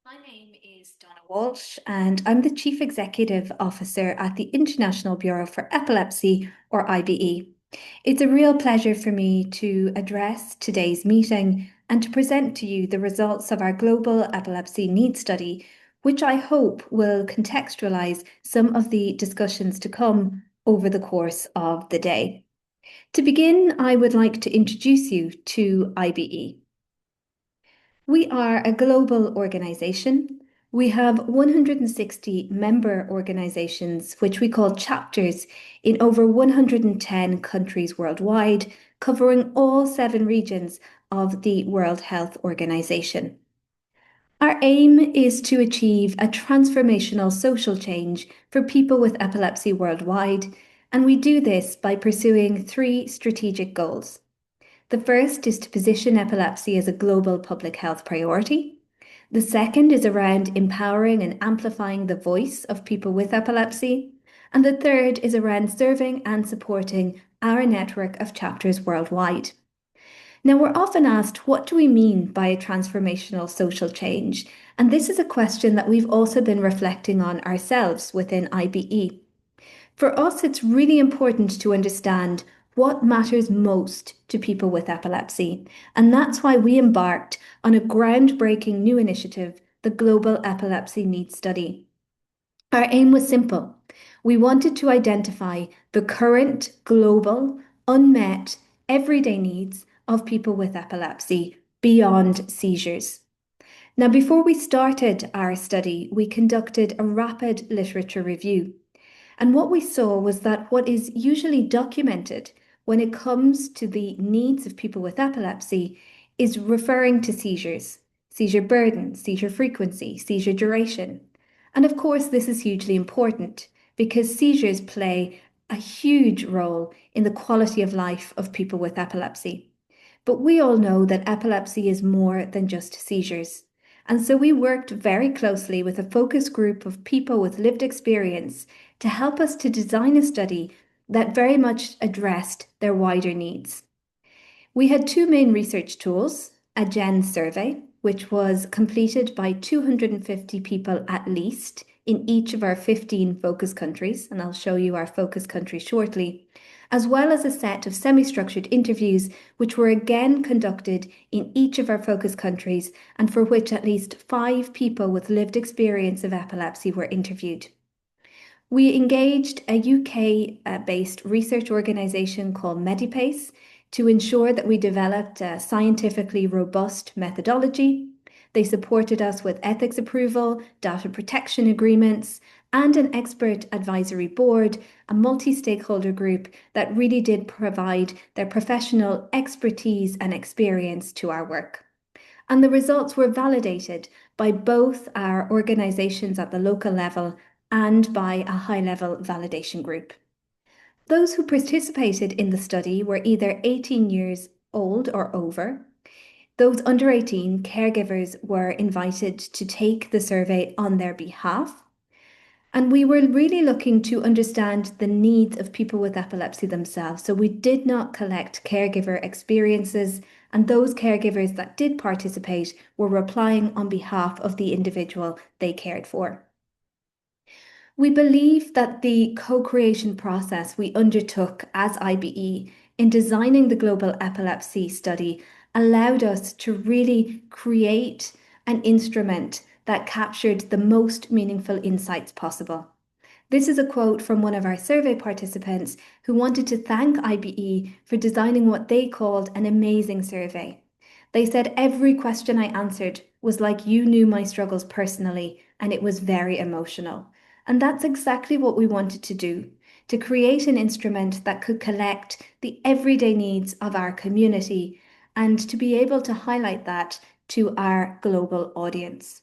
My name is Donna Walsh, and I'm the Chief Executive Officer at the International Bureau for Epilepsy, or IBE. It's a real pleasure for me to address today's meeting and to present to you the results of our Global Epilepsy Needs Study, which I hope will contextualize some of the discussions to come over the course of the day. To begin, I would like to introduce you to IBE. We are a global organization. We have 160 member organizations, which we call chapters, in over 110 countries worldwide, covering all 7 regions of the World Health Organization. Our aim is to achieve a transformational social change for people with epilepsy worldwide, and we do this by pursuing 3 strategic goals. The first is to position epilepsy as a global public health priority. The second is around empowering and amplifying the voice of people with epilepsy. And the third is around serving and supporting our network of chapters worldwide. Now, we're often asked, what do we mean by a transformational social change? And this is a question that we've also been reflecting on ourselves within IBE. For us, it's really important to understand what matters most to people with epilepsy, and that's why we embarked on a groundbreaking new initiative, the Global Epilepsy Needs Study. Our aim was simple. We wanted to identify the current global, unmet, everyday needs of people with epilepsy beyond seizures. Now, before we started our study, we conducted a rapid literature review. And what we saw was that what is usually documented when it comes to the needs of people with epilepsy is referring to seizures, seizure burden, seizure frequency, seizure duration. And of course, this is hugely important because seizures play a huge role in the quality of life of people with epilepsy. But we all know that epilepsy is more than just seizures. And so we worked very closely with a focus group of people with lived experience to help us to design a study that very much addressed their wider needs. We had 2 main research tools, a GEN survey, which was completed by 250 people at least in each of our 15 focus countries, and I'll show you our focus country shortly, as well as a set of semi-structured interviews, which were again conducted in each of our focus countries and for which at least 5 people with lived experience of epilepsy were interviewed. We engaged a UK-based research organisation called Medipace to ensure that we developed a scientifically robust methodology. They supported us with ethics approval, data protection agreements, and an expert advisory board, a multi-stakeholder group that really did provide their professional expertise and experience to our work. And the results were validated by both our organisations at the local level and by a high-level validation group. Those who participated in the study were either 18 years old or over. Those under 18 caregivers were invited to take the survey on their behalf. And we were really looking to understand the needs of people with epilepsy themselves. So we did not collect caregiver experiences, and those caregivers that did participate were replying on behalf of the individual they cared for. We believe that the co-creation process we undertook as IBE in designing the Global Epilepsy Study allowed us to really create an instrument that captured the most meaningful insights possible. This is a quote from one of our survey participants who wanted to thank IBE for designing what they called an amazing survey. They said, "Every question I answered was like you knew my struggles personally, and it was very emotional." And that's exactly what we wanted to do, to create an instrument that could collect the everyday needs of our community and to be able to highlight that to our global audience.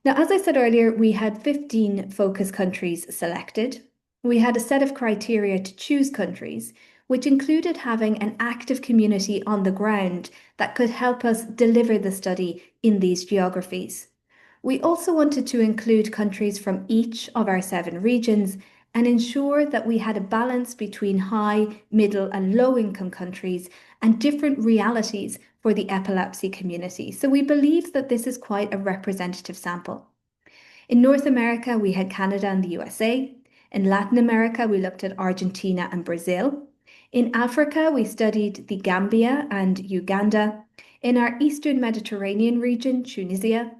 Now, as I said earlier, we had 15 focus countries selected. We had a set of criteria to choose countries, which included having an active community on the ground that could help us deliver the study in these geographies. We also wanted to include countries from each of our 7 regions and ensure that we had a balance between high, middle, and low income countries and different realities for the epilepsy community. So we believe that this is quite a representative sample. In North America, we had Canada and the USA. In Latin America, we looked at Argentina and Brazil. In Africa, we studied the Gambia and Uganda. In our Eastern Mediterranean region, Tunisia.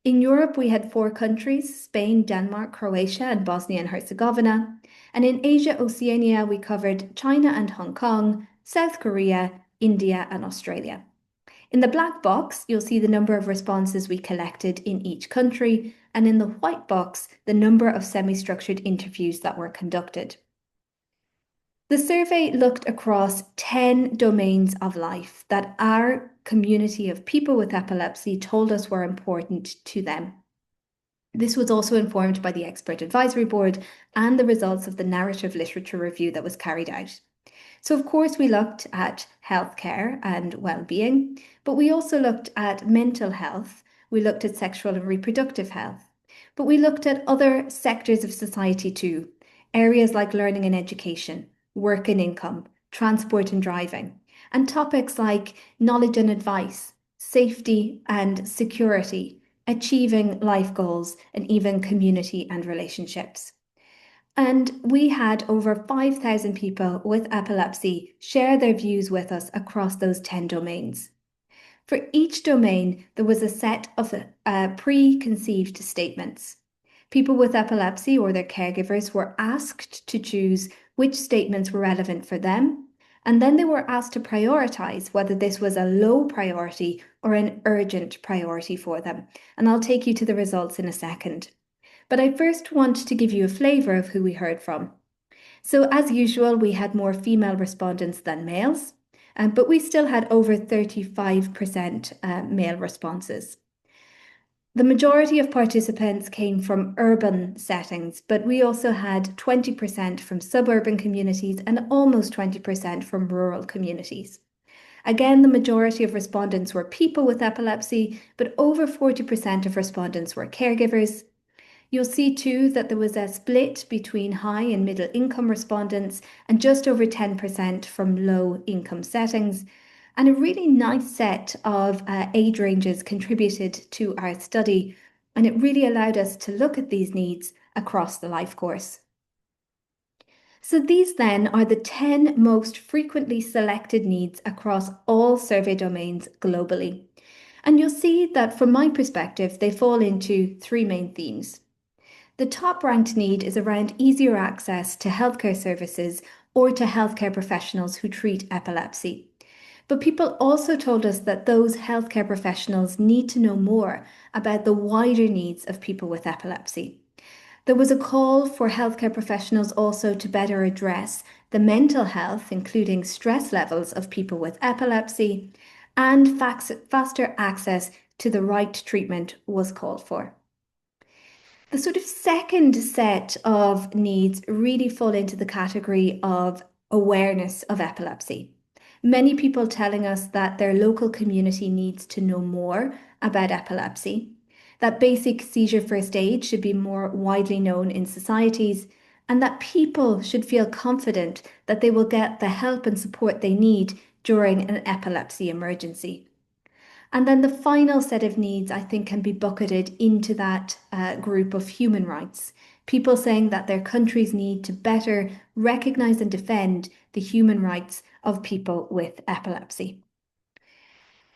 In Europe, we had 4 countries, Spain, Denmark, Croatia, and Bosnia and Herzegovina. And in Asia, Oceania, we covered China and Hong Kong, South Korea, India, and Australia. In the black box, you'll see the number of responses we collected in each country, and in the white box, the number of semi-structured interviews that were conducted. The survey looked across 10 domains of life that our community of people with epilepsy told us were important to them. This was also informed by the Expert Advisory Board and the results of the narrative literature review that was carried out. So, of course, we looked at healthcare and well-being, but we also looked at mental health. We looked at sexual and reproductive health, but we looked at other sectors of society too, areas like learning and education, work and income, transport and driving, and topics like knowledge and advice, safety and security, achieving life goals, and even community and relationships. And we had over 5,000 people with epilepsy share their views with us across those 10 domains. For each domain, there was a set of preconceived statements. People with epilepsy or their caregivers were asked to choose which statements were relevant for them, and then they were asked to prioritize whether this was a low priority or an urgent priority for them. And I'll take you to the results in a second. But I first want to give you a flavour of who we heard from. So as usual, we had more female respondents than males, but we still had over 35% male responses. The majority of participants came from urban settings, but we also had 20% from suburban communities and almost 20% from rural communities. Again, the majority of respondents were people with epilepsy, but over 40% of respondents were caregivers. You'll see too that there was a split between high and middle income respondents and just over 10% from low income settings. And a really nice set of age ranges contributed to our study, and it really allowed us to look at these needs across the life course. So these then are the 10 most frequently selected needs across all survey domains globally. And you'll see that from my perspective, they fall into 3 main themes. The top ranked need is around easier access to healthcare services or to healthcare professionals who treat epilepsy. But people also told us that those healthcare professionals need to know more about the wider needs of people with epilepsy. There was a call for healthcare professionals also to better address the mental health, including stress levels of people with epilepsy, and faster access to the right treatment was called for. The sort of second set of needs really fall into the category of awareness of epilepsy. Many people telling us that their local community needs to know more about epilepsy, that basic seizure first aid should be more widely known in societies, and that people should feel confident that they will get the help and support they need during an epilepsy emergency. And then the final set of needs, I think, can be bucketed into that group of human rights. People saying that their countries need to better recognise and defend the human rights of people with epilepsy.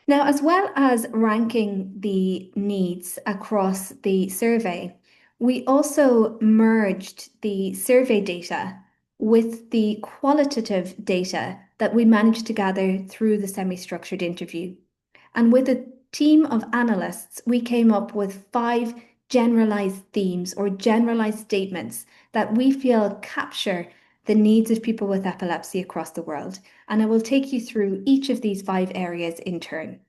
Now, as well as ranking the needs across the survey, we also merged the survey data with the qualitative data that we managed to gather through the semi-structured interview. And with a team of analysts, we came up with 5 generalized themes or generalized statements that we feel capture the needs of people with epilepsy across the world. And I will take you through each of these 5 areas in turn.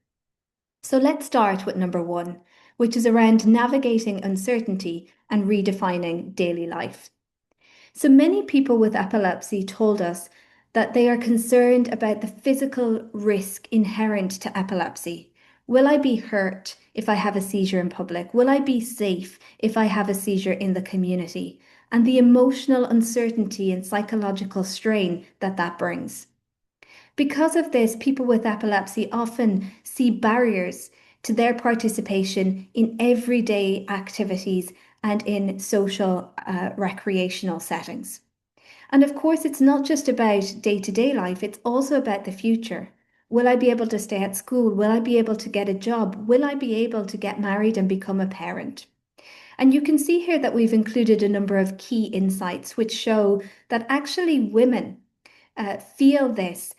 So let's start with number 1, which is around navigating uncertainty and redefining daily life. So many people with epilepsy told us that they are concerned about the physical risk inherent to epilepsy. Will I be hurt if I have a seizure in public? Will I be safe if I have a seizure in the community? And the emotional uncertainty and psychological strain that brings. Because of this, people with epilepsy often see barriers to their participation in everyday activities and in social recreational settings. And of course, it's not just about day-to-day life, it's also about the future. Will I be able to stay at school? Will I be able to get a job? Will I be able to get married and become a parent? And you can see here that we've included a number of key insights which show that actually women feel this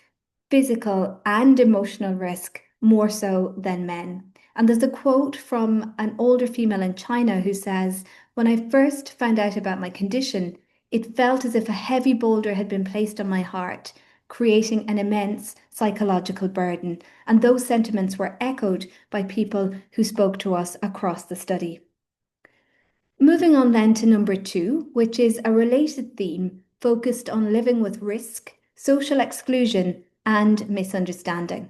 physical and emotional risk more so than men. And there's a quote from an older female in China who says, "When I first found out about my condition, it felt as if a heavy boulder had been placed on my heart, creating an immense psychological burden." And those sentiments were echoed by people who spoke to us across the study. Moving on then to number 2, which is a related theme focused on living with risk, social exclusion, and misunderstanding.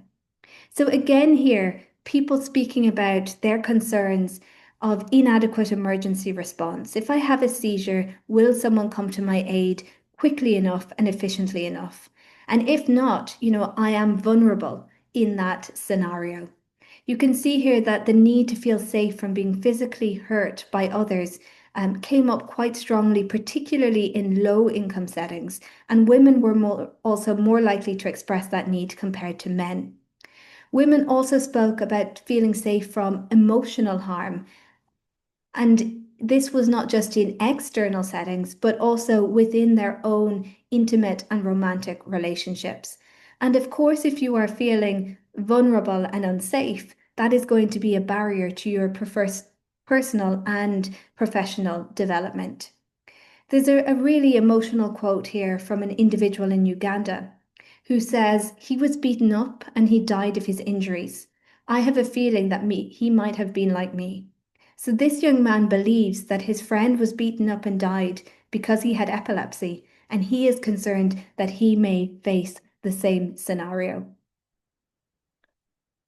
So again here, people speaking about their concerns of inadequate emergency response. If I have a seizure, will someone come to my aid quickly enough and efficiently enough? And if not, I am vulnerable in that scenario. You can see here that the need to feel safe from being physically hurt by others came up quite strongly, particularly in low income settings, and women were also more likely to express that need compared to men. Women also spoke about feeling safe from emotional harm, and this was not just in external settings, but also within their own intimate and romantic relationships. And of course, if you are feeling vulnerable and unsafe, that is going to be a barrier to your personal and professional development. There's a really emotional quote here from an individual in Uganda who says, "He was beaten up and he died of his injuries. I have a feeling that he might have been like me." So this young man believes that his friend was beaten up and died because he had epilepsy, and he is concerned that he may face the same scenario.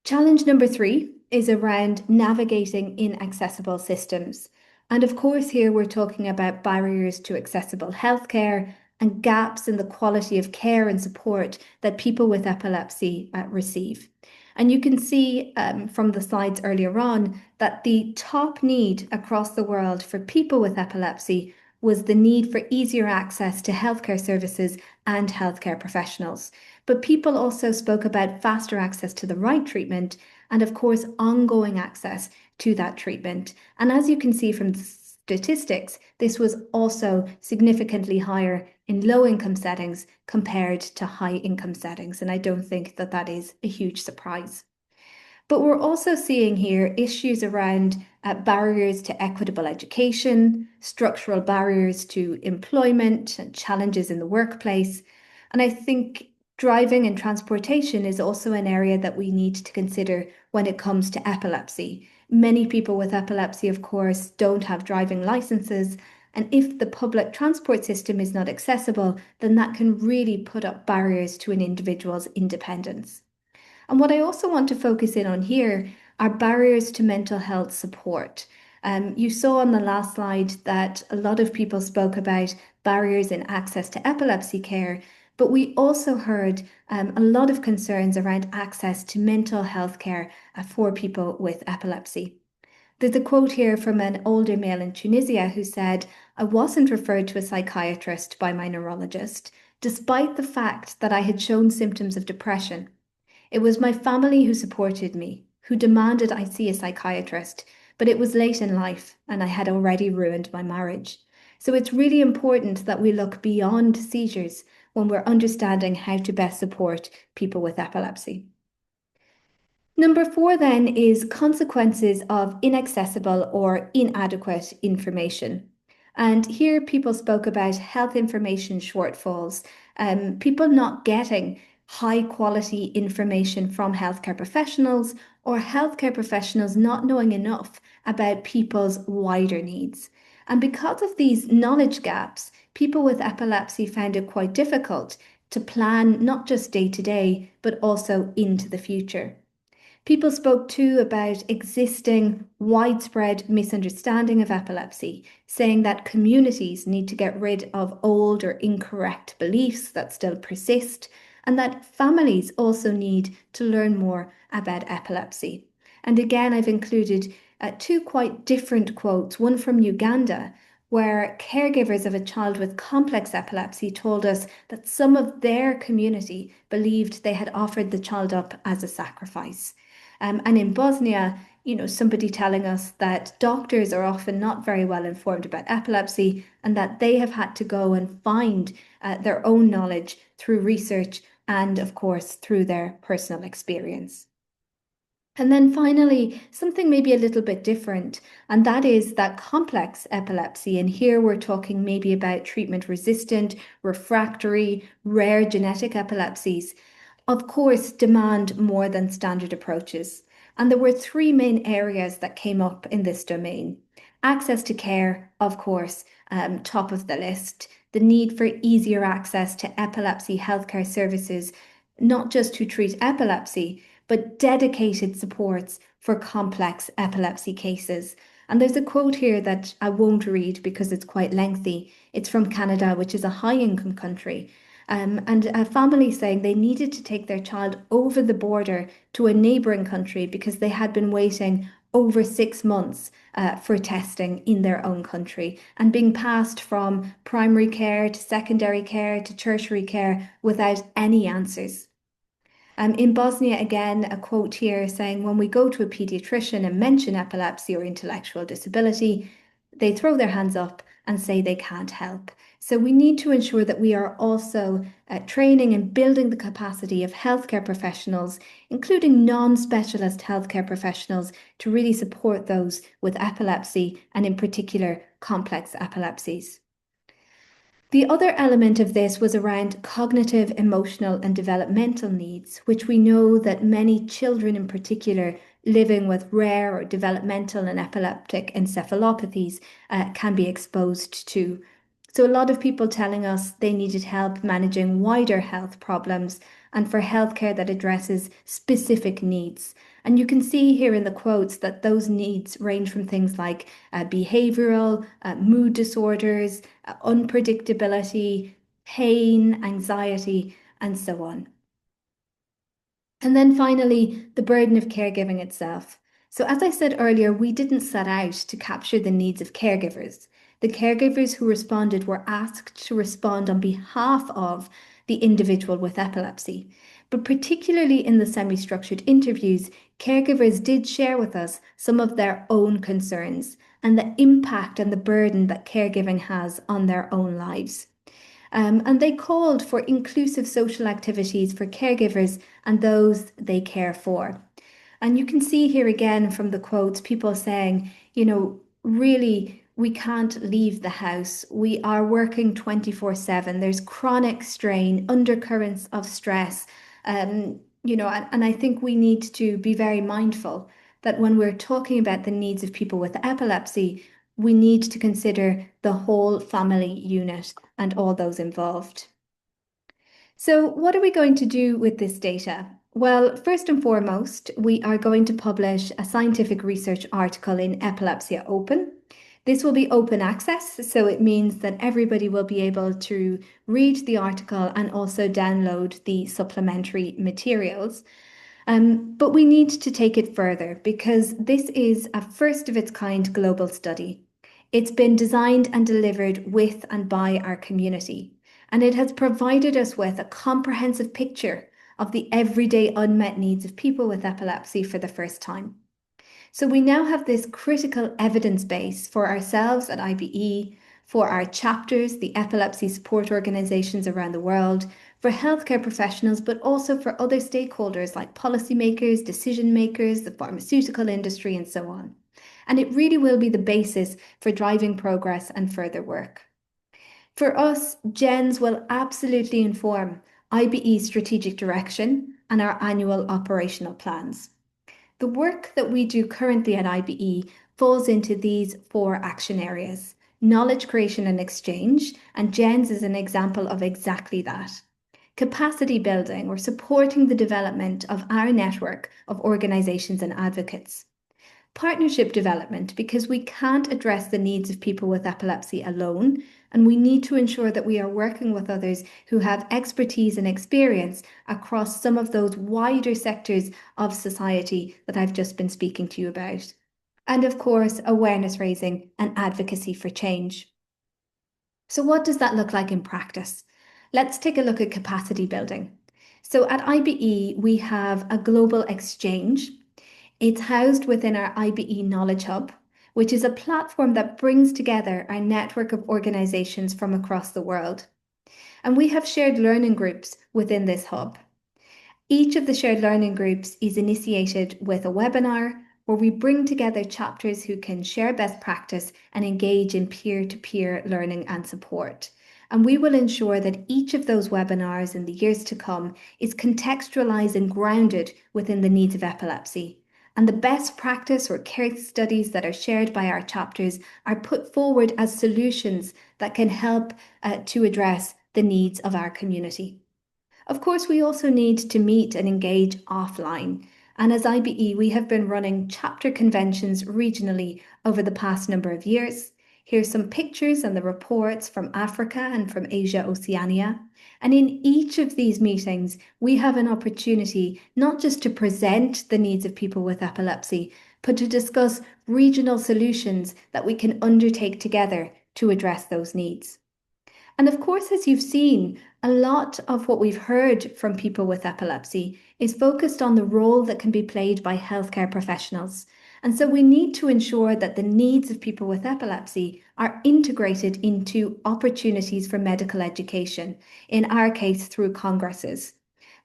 Challenge number 3 is around navigating inaccessible systems. And of course, here we're talking about barriers to accessible healthcare and gaps in the quality of care and support that people with epilepsy receive. And you can see from the slides earlier on that the top need across the world for people with epilepsy was the need for easier access to healthcare services and healthcare professionals. But people also spoke about faster access to the right treatment and, of course, ongoing access to that treatment. And as you can see from the statistics, this was also significantly higher in low-income settings compared to high-income settings. And I don't think that that is a huge surprise. But we're also seeing here issues around barriers to equitable education, structural barriers to employment, and challenges in the workplace. And I think driving and transportation is also an area that we need to consider when it comes to epilepsy. Many people with epilepsy, of course, don't have driving licenses. And if the public transport system is not accessible, then that can really put up barriers to an individual's independence. And what I also want to focus in on here are barriers to mental health support. You saw on the last slide that a lot of people spoke about barriers in access to epilepsy care, but we also heard a lot of concerns around access to mental health care for people with epilepsy. There's a quote here from an older male in Tunisia who said, "I wasn't referred to a psychiatrist by my neurologist, despite the fact that I had shown symptoms of depression. It was my family who supported me, who demanded I see a psychiatrist, but it was late in life and I had already ruined my marriage." So it's really important that we look beyond seizures when we're understanding how to best support people with epilepsy. Number 4 then is consequences of inaccessible or inadequate information. And here people spoke about health information shortfalls, people not getting high quality information from healthcare professionals, or healthcare professionals not knowing enough about people's wider needs. And because of these knowledge gaps, people with epilepsy found it quite difficult to plan not just day to day, but also into the future. People spoke too about existing widespread misunderstanding of epilepsy, saying that communities need to get rid of old or incorrect beliefs that still persist, and that families also need to learn more about epilepsy. And again, I've included two quite different quotes, one from Uganda, where caregivers of a child with complex epilepsy told us that some of their community believed they had offered the child up as a sacrifice. And in Bosnia, somebody telling us that doctors are often not very well informed about epilepsy and that they have had to go and find their own knowledge through research and, of course, through their personal experience. And then finally, something maybe a little bit different, and that is that complex epilepsy. And here we're talking maybe about treatment resistant, refractory, rare genetic epilepsies, of course, demand more than standard approaches. And there were three main areas that came up in this domain. Access to care, of course, top of the list. The need for easier access to epilepsy healthcare services, not just to treat epilepsy, but dedicated supports for complex epilepsy cases. And there's a quote here that I won't read because it's quite lengthy. It's from Canada, which is a high-income country. And a family saying they needed to take their child over the border to a neighbouring country because they had been waiting over 6 months for testing in their own country and being passed from primary care to secondary care to tertiary care without any answers. In Bosnia, again, a quote here saying, when we go to a pediatrician and mention epilepsy or intellectual disability, they throw their hands up and say they can't help. So we need to ensure that we are also training and building the capacity of healthcare professionals, including non-specialist healthcare professionals, to really support those with epilepsy and in particular complex epilepsies. The other element of this was around cognitive, emotional, and developmental needs, which we know that many children in particular living with rare or developmental and epileptic encephalopathies can be exposed to. So a lot of people telling us they needed help managing wider health problems and for healthcare that addresses specific needs. And you can see here in the quotes that those needs range from things like behavioral, mood disorders, unpredictability, pain, anxiety, and so on. And then finally, the burden of caregiving itself. So as I said earlier, we didn't set out to capture the needs of caregivers. The caregivers who responded were asked to respond on behalf of the individual with epilepsy. But particularly in the semi-structured interviews, caregivers did share with us some of their own concerns and the impact and the burden that caregiving has on their own lives. And they called for inclusive social activities for caregivers and those they care for. And you can see here again from the quotes, people saying, really, we can't leave the house. We are working 24/7. There's chronic strain, undercurrents of stress. And I think we need to be very mindful that when we're talking about the needs of people with epilepsy, we need to consider the whole family unit and all those involved. So what are we going to do with this data? Well, first and foremost, we are going to publish a scientific research article in Epilepsia Open. This will be open access, so it means that everybody will be able to read the article and also download the supplementary materials. But we need to take it further because this is a first of its kind global study. It's been designed and delivered with and by our community, and it has provided us with a comprehensive picture of the everyday unmet needs of people with epilepsy for the first time. So we now have this critical evidence base for ourselves at IBE, for our chapters, the epilepsy support organizations around the world, for healthcare professionals, but also for other stakeholders like policymakers, decision makers, the pharmaceutical industry, and so on. And it really will be the basis for driving progress and further work. For us, GENS will absolutely inform IBE's strategic direction and our annual operational plans. The work that we do currently at IBE falls into these 4 action areas: knowledge creation and exchange, and GENS is an example of exactly that. Capacity building or supporting the development of our network of organizations and advocates. Partnership development, because we can't address the needs of people with epilepsy alone, And we need to ensure that we are working with others who have expertise and experience across some of those wider sectors of society that I've just been speaking to you about. And of course, awareness raising and advocacy for change. So, what does that look like in practice? Let's take a look at capacity building. So, at IBE, we have a global exchange. It's housed within our IBE Knowledge Hub, which is a platform that brings together our network of organizations from across the world. And we have shared learning groups within this hub. Each of the shared learning groups is initiated with a webinar where we bring together chapters who can share best practice and engage in peer-to-peer learning and support. And we will ensure that each of those webinars in the years to come is contextualized and grounded within the needs of epilepsy. And the best practice or case studies that are shared by our chapters are put forward as solutions that can help to address the needs of our community. Of course, we also need to meet and engage offline. And as IBE, we have been running chapter conventions regionally over the past number of years. Here's some pictures and the reports from Africa and from Asia Oceania. And in each of these meetings, we have an opportunity not just to present the needs of people with epilepsy, but to discuss regional solutions that we can undertake together to address those needs. And of course, as you've seen, a lot of what we've heard from people with epilepsy is focused on the role that can be played by healthcare professionals. And so we need to ensure that the needs of people with epilepsy are integrated into opportunities for medical education, in our case through congresses.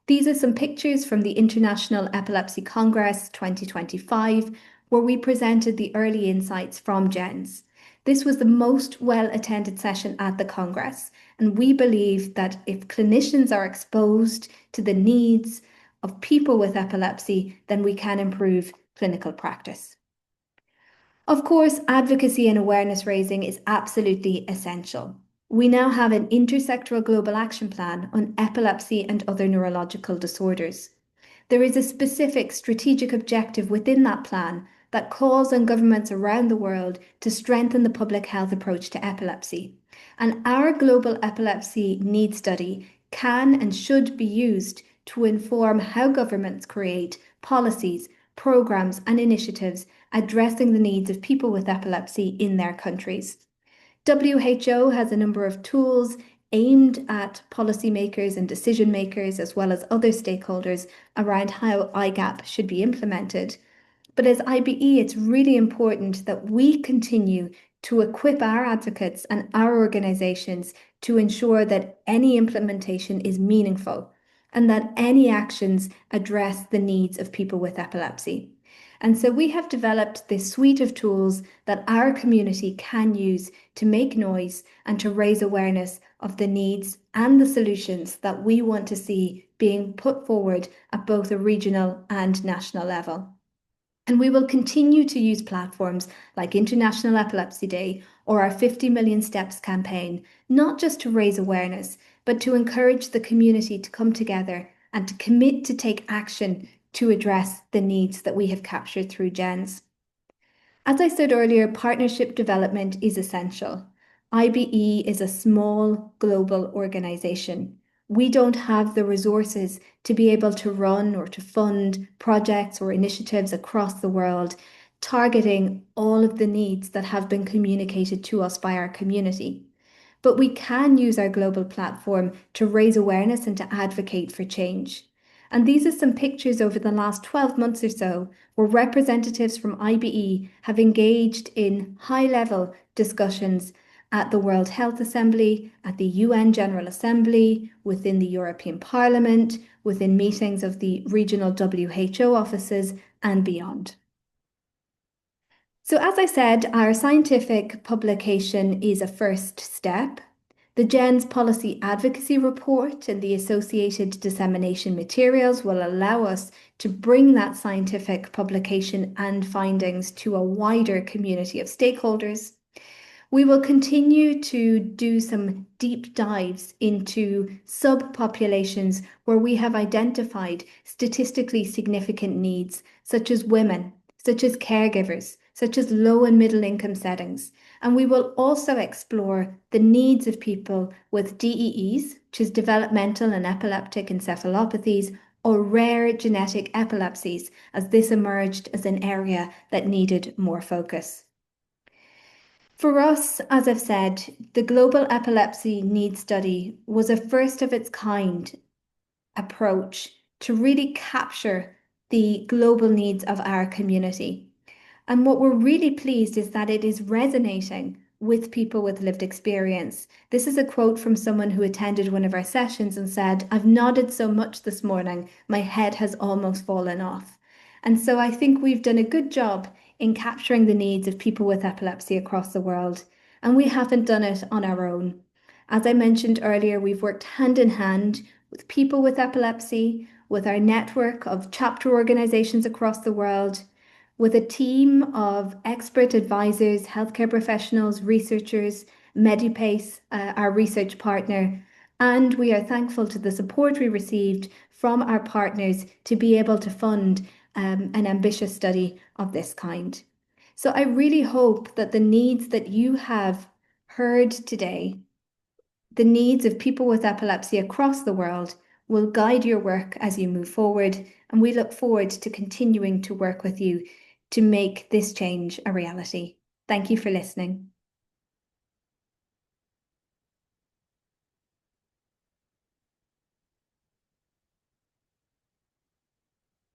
These are some pictures from the International Epilepsy Congress 2025, where we presented the early insights from GENS. This was the most well-attended session at the Congress, and we believe that if clinicians are exposed to the needs of people with epilepsy, then we can improve clinical practice. Of course, advocacy and awareness raising is absolutely essential. We now have an intersectoral global action plan on epilepsy and other neurological disorders. There is a specific strategic objective within that plan that calls on governments around the world to strengthen the public health approach to epilepsy. And our global epilepsy needs study can and should be used to inform how governments create policies, programs, and initiatives addressing the needs of people with epilepsy in their countries. WHO has a number of tools aimed at policymakers and decision makers, as well as other stakeholders, around how Igap should be implemented. But as IBE, it's really important that we continue to equip our advocates and our organizations to ensure that any implementation is meaningful and that any actions address the needs of people with epilepsy. And so we have developed this suite of tools that our community can use to make noise and to raise awareness of the needs and the solutions that we want to see being put forward at both a regional and national level. And we will continue to use platforms like International Epilepsy Day or our 50 Million Steps campaign, not just to raise awareness, but to encourage the community to come together and to commit to take action to address the needs that we have captured through GENS. As I said earlier, partnership development is essential. IBE is a small global organization. We don't have the resources to be able to run or to fund projects or initiatives across the world, targeting all of the needs that have been communicated to us by our community. But we can use our global platform to raise awareness and to advocate for change. And these are some pictures over the last 12 months or so where representatives from IBE have engaged in high-level discussions at the World Health Assembly, at the UN General Assembly, within the European Parliament, within meetings of the regional WHO offices, and beyond. So as I said, our scientific publication is a first step. The GENS Policy Advocacy Report and the associated dissemination materials will allow us to bring that scientific publication and findings to a wider community of stakeholders. We will continue to do some deep dives into subpopulations where we have identified statistically significant needs, such as women, such as caregivers, such as low and middle income settings. And we will also explore the needs of people with DEEs, which is developmental and epileptic encephalopathies, or rare genetic epilepsies, as this emerged as an area that needed more focus. For us, as I've said, the Global Epilepsy Needs Study was a first of its kind approach to really capture the global needs of our community. And what we're really pleased is that it is resonating with people with lived experience. This is a quote from someone who attended one of our sessions and said, "I've nodded so much this morning, my head has almost fallen off." And so I think we've done a good job in capturing the needs of people with epilepsy across the world. And we haven't done it on our own. As I mentioned earlier, we've worked hand in hand with people with epilepsy, with our network of chapter organizations across the world, with a team of expert advisors, healthcare professionals, researchers, Medipace, our research partner, and we are thankful to the support we received from our partners to be able to fund an ambitious study of this kind. So I really hope that the needs that you have heard today, the needs of people with epilepsy across the world, will guide your work as you move forward. And we look forward to continuing to work with you to make this change a reality. Thank you for listening.